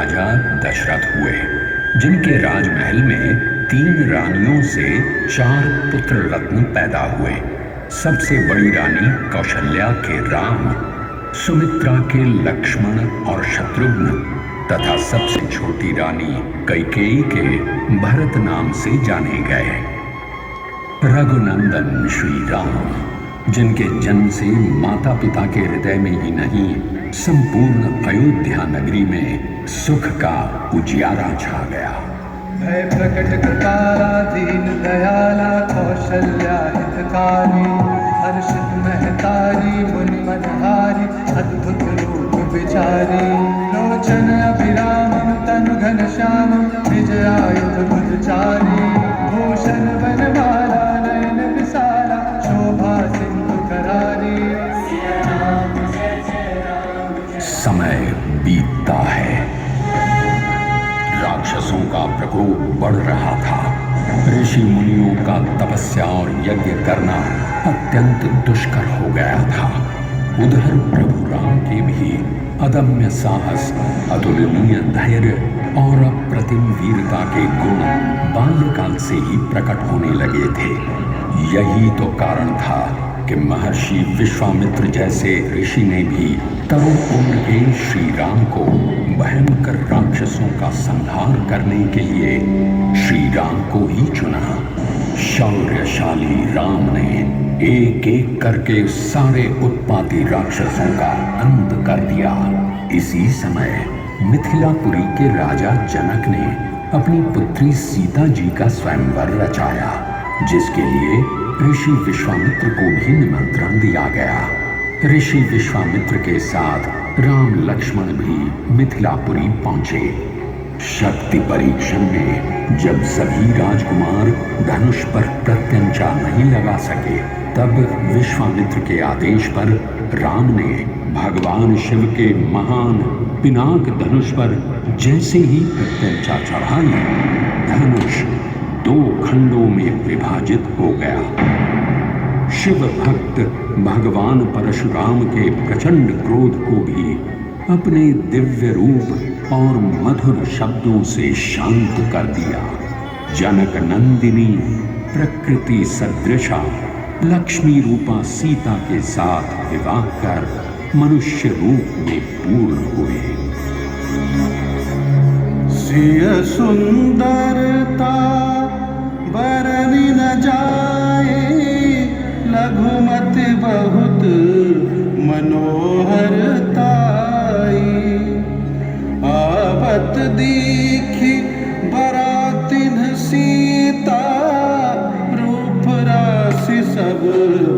राजा दशरथ हुए, जिनके राजमहल में 3 रानियों से 4 पुत्र रत्न पैदा हुए। सबसे बड़ी रानी कौशल्या के राम, सुमित्रा के लक्ष्मण और शत्रुघ्न तथा सबसे छोटी रानी कैकेयी के भरत नाम से जाने गए। रघुनंदन श्री राम, जिनके जन्म से माता पिता के हृदय में ही नहीं, संपूर्ण अयोध्या नगरी में सुख का उजियारा छा गया। भय प्रकट कृपाला दीन दयाला कौशल्या हितकारी, हर्षित महतारी मुनि मनहारी अद्भुत रूप विचारी। लोचन अभिराम तनु घनश्याम विजयायुध बुधचारी, भूषण वनमाला नयन विशाला शोभा सिंधु करारी। समय बीतता है, राक्षसों का प्रकोप बढ़ रहा था। ऋषि मुनियों का तपस्या और यज्ञ करना अत्यंत दुष्कर हो गया था। उधर प्रभु राम के भी अदम्य साहस, अतुलनीय धैर्य और अप्रतिम वीरता के गुण बाल्यकाल से ही प्रकट होने लगे थे। यही तो कारण था कि महर्षि विश्वामित्र जैसे ऋषि ने भी तरुण उम्र के श्री राम को भयंकर राक्षसों का संहार करने के लिए श्री राम को ही चुना। शौर्यशाली राम ने एक एक करके सारे उत्पाती राक्षसों का अंत कर दिया। इसी समय मिथिलापुरी के राजा जनक ने अपनी पुत्री सीता जी का स्वयंवर रचाया, जिसके लिए ऋषि विश्वामित्र को भी निमंत्रण दिया गया। ऋषि विश्वामित्र के साथ राम लक्ष्मण भी मिथिलापुरी पहुंचे। शक्ति परीक्षण में जब सभी राजकुमार धनुष पर प्रत्यंचा नहीं लगा सके, तब विश्वामित्र के आदेश पर राम ने भगवान शिव के महान पिनाक धनुष पर जैसे ही प्रत्यंचा चढ़ाई, धनुष 2 खंडों में विभाजित हो गया। शिव भक्त भगवान परशुराम के प्रचंड क्रोध को भी अपने दिव्य रूप और मधुर शब्दों से शांत कर दिया। जनक नंदिनी प्रकृति सदृशा लक्ष्मी रूपा सीता के साथ विवाह कर मनुष्य रूप में पूर्ण हुए। सिय सुंदरता बरनी न जाए, लघुमति बहुत मनोहरताई। आवत दीखी बरातिन सीता, रूप राशि सब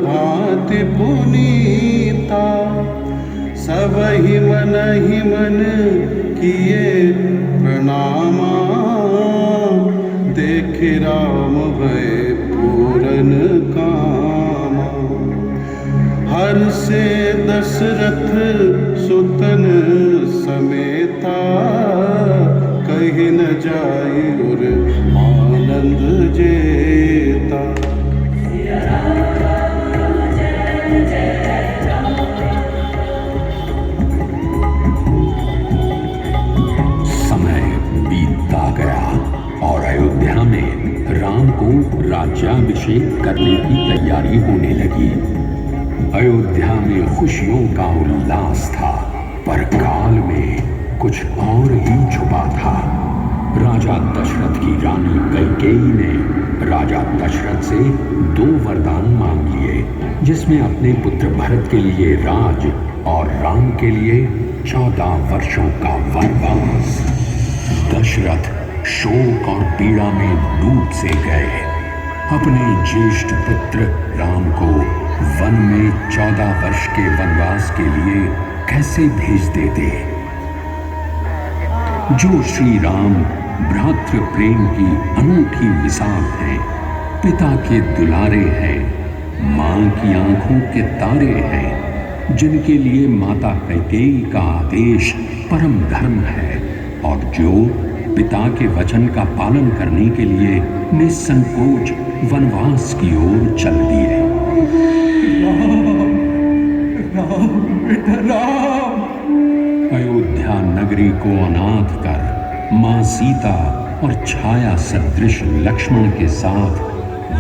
भांति पुनीता। सबहि मन किए प्रणामा, देखे राम भय पूरन कामा। हर से दशरथ सुतन समेता, कहीं न जाई उर आनंद जेता। समय बीतता गया और अयोध्या में राम को राज्याभिषेक करने की तैयारी होने लगी। अयोध्या में खुशियों का उल्लास था, पर काल में कुछ और ही छुपा था। राजा दशरथ की रानी कैकेयी ने राजा दशरथ से 2 वरदान मांग लिए, जिसमें अपने पुत्र भरत के लिए राज और राम के लिए 14 वर्षों का वनवास। दशरथ शोक और पीड़ा में डूब से गए। अपने ज्येष्ठ पुत्र राम को वन में 14 वर्ष के वनवास के लिए कैसे भेज देते, जो श्री राम भ्रातृ प्रेम की अनूठी मिसाल है, पिता के दुलारे हैं, मां की आंखों के तारे हैं, जिनके लिए माता कैकेयी का आदेश परम धर्म है और जो पिता के वचन का पालन करने के लिए निसंकोच वनवास की ओर चल दिए। राम, राम, अयोध्या अयोध्या नगरी को अनाथ कर मां सीता और छाया सदृश लक्ष्मण के साथ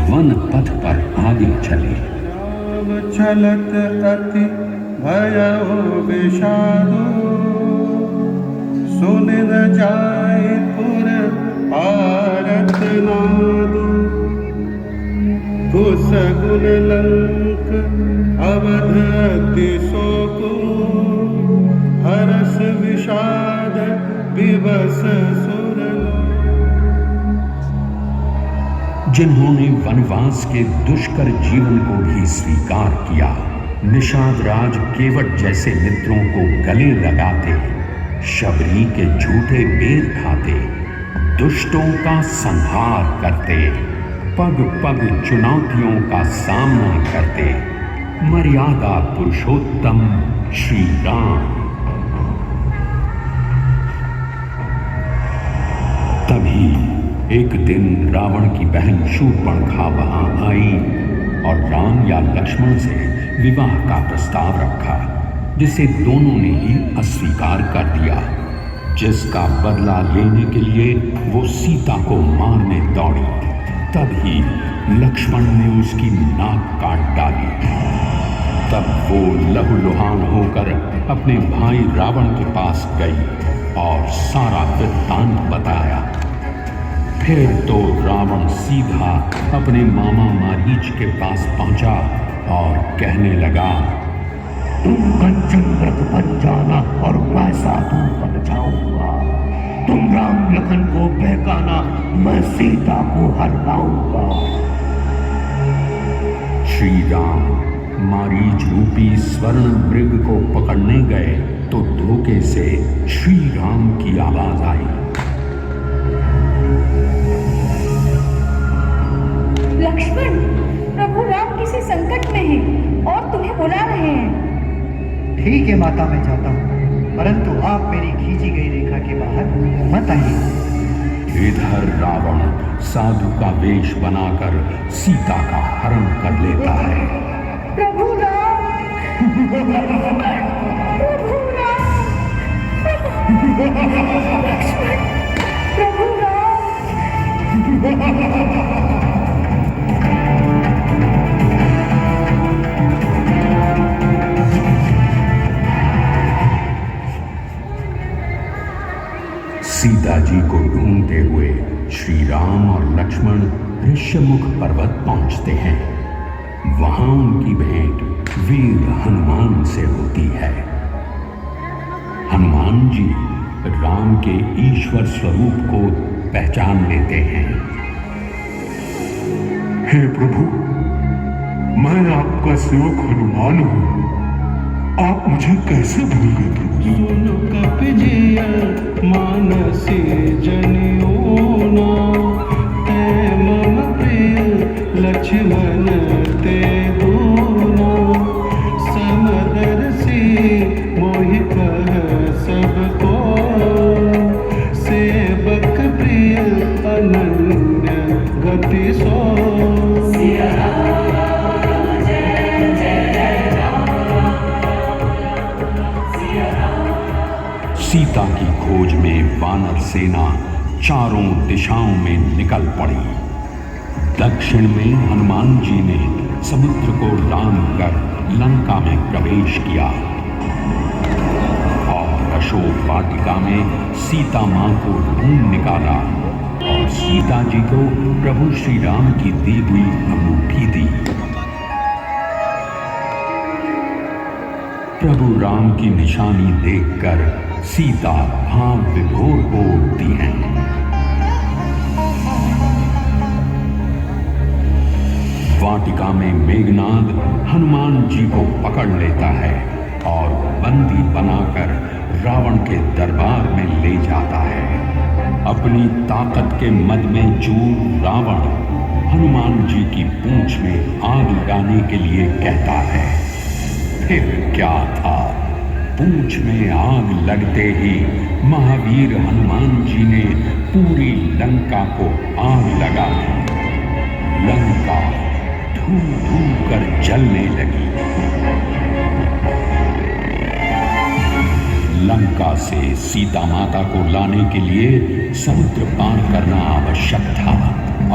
वन पथ पर आगे चले। राम चलत अति भयो विषादो, सुन न जाय पुर आरत नादो। कुसगुन लंक अवध अति शोको, हरस विषाद विवश सुरलो। जिन्होंने वनवास के दुष्कर जीवन को भी स्वीकार किया, निषाद राज केवट जैसे मित्रों को गले लगाते, शबरी के झूठे बेर खाते, दुष्टों का संहार करते, पग पग चुनौतियों का सामना करते, मर्यादा पुरुषोत्तम श्री राम। तभी एक दिन रावण की बहन शूर्पणखा वहां आई और राम या लक्ष्मण से विवाह का प्रस्ताव रखा, जिसे दोनों ने ही अस्वीकार कर दिया, जिसका बदला लेने के लिए वो सीता को मारने दौड़ी। तभी लक्ष्मण ने उसकी नाक काट डाली। तब वो लहूलुहान होकर अपने भाई रावण के पास गई और सारा वृत्तांत बताया। फिर तो रावण सीधा अपने मामा मारीच के पास पहुंचा और कहने लगा, तुम कंचन व्रत बन जाना और मैं साधु बन जाऊंगा। तुम राम लखन को बहकाना, मैं सीता को हर लाऊंगा। श्री राम मारीच रूपी स्वर्ण मृग को पकड़ने गए तो धोखे से श्री राम की आवाज आई, लक्ष्मण, प्रभु राम किसी संकट में हैं और तुम्हें बुला रहे हैं। ठीक है माता, मैं जाता हूँ, परंतु आप मेरी खींची गई रेखा के बाहर मत आइए। इधर रावण साधु का वेश बनाकर सीता का हरण कर लेता है। प्रभु राम, प्रभु राम, लक्ष्मण, प्रभु राम। सीता जी को ढूंढते हुए श्री राम और लक्ष्मण ऋष्यमुख पर्वत पहुंचते हैं। वहां उनकी भेंट वीर हनुमान से होती है। हनुमान जी राम के ईश्वर स्वरूप को पहचान लेते हैं। हे प्रभु, मैं आपका सेवक हनुमान हूँ। आप मुझे कैसे भूल गए प्रभु? सुन कपिजिया मानसी जनियोना, ते मम प्रिय लक्ष्मण ते दूना। समदर्शी मोहि कह सबको, सेवक प्रिय अनन्य गति सो। सीता की खोज में वानर सेना चारों दिशाओं में निकल पड़ी। दक्षिण में हनुमान जी ने समुद्र को लांघ कर लंका में प्रवेश किया और अशोक वाटिका में सीता मां को ढूंढ निकाला और सीता जी को प्रभु श्री राम की दी हुई अंगूठी दी। प्रभु राम की निशानी देखकर सीता भाव विभोर हो उठती हैं। वाटिका में मेघनाद हनुमान जी को पकड़ लेता है और बंदी बनाकर रावण के दरबार में ले जाता है। अपनी ताकत के मद में चूर रावण हनुमान जी की पूंछ में आग लगाने के लिए कहता है। फिर क्या था, पूंछ में आग लगते ही महावीर हनुमान जी ने पूरी लंका को आग लगा दी। लंका धू धू कर जलने लगी। लंका से सीता माता को लाने के लिए समुद्र पार करना आवश्यक था।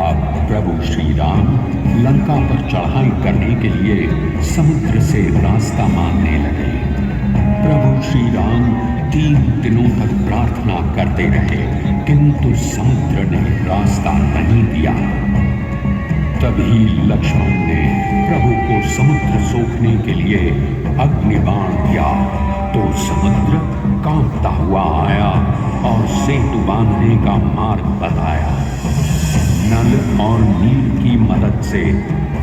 अब प्रभु श्री राम लंका पर चढ़ाई करने के लिए समुद्र से रास्ता मांगने लगे। प्रभु श्री राम 3 दिनों तक प्रार्थना करते रहे, किंतु समुद्र ने रास्ता नहीं दिया। तभी लक्ष्मण ने प्रभु को समुद्र सोखने के लिए अग्निबाण दिया, तो समुद्र कांपता हुआ आया और सेतु बांधने का मार्ग बताया। नल और नील की मदद से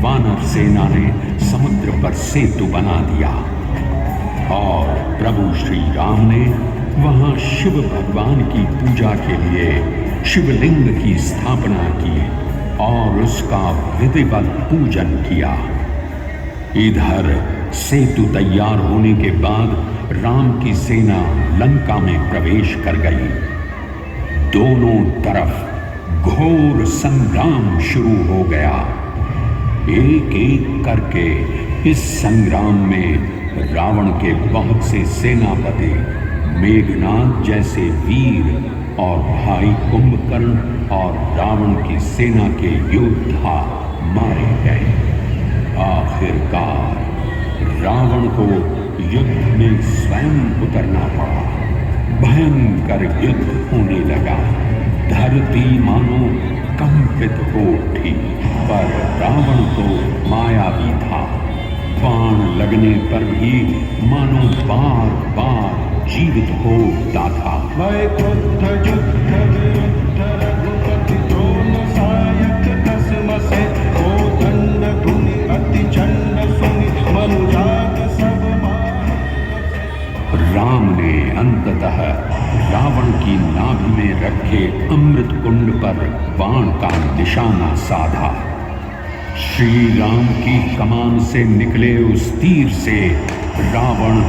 वानर सेना ने समुद्र पर सेतु बना दिया और प्रभु श्री राम ने वहां शिव भगवान की पूजा के लिए शिवलिंग की स्थापना की और उसका विधिवत पूजन किया। इधर सेतु तैयार होने के बाद राम की सेना लंका में प्रवेश कर गई। दोनों तरफ घोर संग्राम शुरू हो गया। एक एक करके इस संग्राम में रावण के बहुत से सेनापति, मेघनाद जैसे वीर और भाई कुंभकर्ण और रावण की सेना के योद्धा मारे गए। आखिरकार रावण को युद्ध में स्वयं उतरना पड़ा। भयंकर युद्ध होने लगा। धरती मानो कंपित हो उठी, पर रावण तो मायावी था। बाण लगने पर भी मानो बार बार जीवित हो उठता था। वैकुंठ युद्ध विरुद्ध रघुपति द्रोण सायक दसमसे कोदंड धुनि अति चंड सुनि मनुजात सब राम ने अंततः रावण की नाभि में रखे अमृत कुंड पर बाण का निशाना साधा। श्री राम की कमान से निकले उस तीर से रावण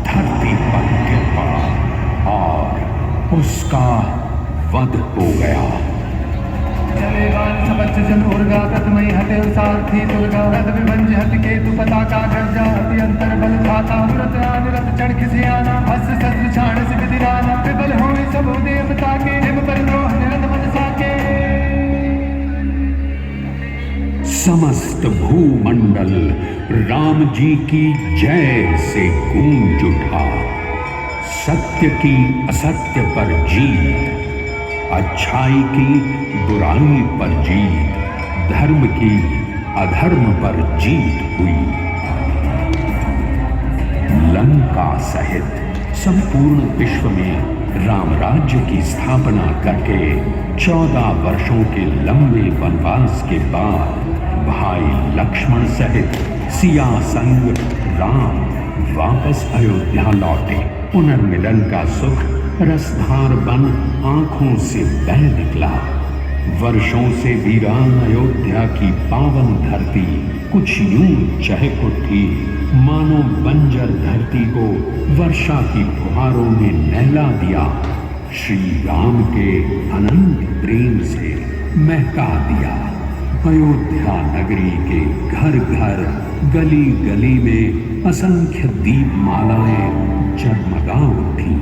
धरती पर गिर पड़ा और उसका वध हो गया। जनूर्गा तस्मै हते सारथी दुर्गा रथ विभंज हत केतु पताका गर्जा अति अंतर बल खाता तुरत अनुरत चढ़ खिसियाना अस्त्र शस्त्र छाण से विधिराना विबल होए सब देवता के हिम पर द्रोह निरंत मन साके। समस्त भूमंडल राम जी की जय से गूंज उठा। सत्य की असत्य पर जीत, अच्छाई की बुराई पर जीत, धर्म की अधर्म पर जीत हुई। लंका सहित संपूर्ण विश्व में राम राज्य की स्थापना करके 14 वर्षों के लंबे वनवास के बाद भाई लक्ष्मण सहित सिया संग राम वापस अयोध्या लौटे। पुनर्मिलन का सुख रसधार बन आंखों से बह निकला। वर्षों से वीरान अयोध्या की पावन धरती कुछ यूं चहक उठी, मानो बंजर धरती को वर्षा की फुहारों ने नहला दिया। श्री राम के अनंत प्रेम से महका दिया। अयोध्या नगरी के घर घर, गली गली में असंख्य दीपमालाएं जगमगा उठी।